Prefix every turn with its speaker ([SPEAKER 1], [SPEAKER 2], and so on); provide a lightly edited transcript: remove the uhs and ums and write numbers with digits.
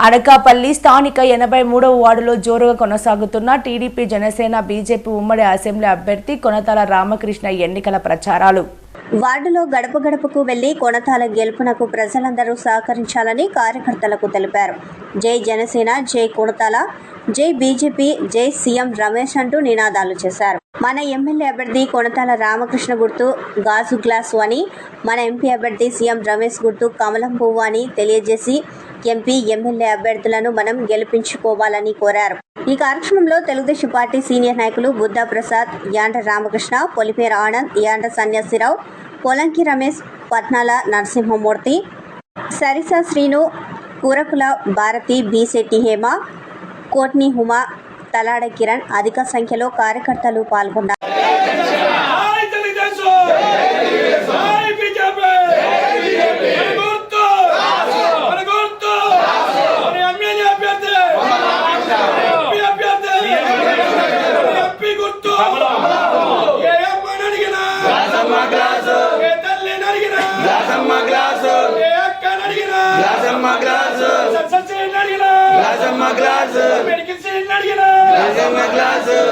[SPEAKER 1] అనకాపల్లి స్థానిక 83వ వార్డులో జోరుగా కొనసాగుతున్న టీడీపీ జనసేన బీజేపీ ఉమ్మడి అసెంబ్లీ అభ్యర్థి కొనతాల రామకృష్ణ ఎన్నికల ప్రచారాలు.
[SPEAKER 2] వార్డులో గడప గడపకు వెళ్లి కొనతాల గెలుపునకు ప్రజలందరూ సహకరించాలని కార్యకర్తలకు తెలిపారు. జై జనసేన, జై కొనతాల, జై బీజేపీ, జై సీఎం రమేష్ అంటూ నినాదాలు చేశారు. మన ఎమ్మెల్యే అభ్యర్థి కొనతాల రామకృష్ణ గుర్తు గాజు గ్లాసు అని, మన ఎంపీ అభ్యర్థి సీఎం రమేష్ గుర్తు కమలం పువ్వు అని తెలియజేసి ఎంపీ, ఎమ్మెల్యే అభ్యర్థులను మనం గెలిపించుకోవాలని కోరారు. ఈ కార్యక్రమంలో తెలుగుదేశం పార్టీ సీనియర్ నాయకులు బుద్ధా ప్రసాద్, యాండ్ర రామకృష్ణ, పొలిపేర ఆనంద్, యాండ్ర సన్యాసిరావు, పోలంకి రమేష్, పట్నాల నరసింహమూర్తి, సరిస శ్రీను, కూరకుల భారతి, బీశెట్టి హేమ, కోట్ని హుమా, తలాడ కిరణ్ అధిక సంఖ్యలో కార్యకర్తలు పాల్గొన్నారు.
[SPEAKER 3] Glass.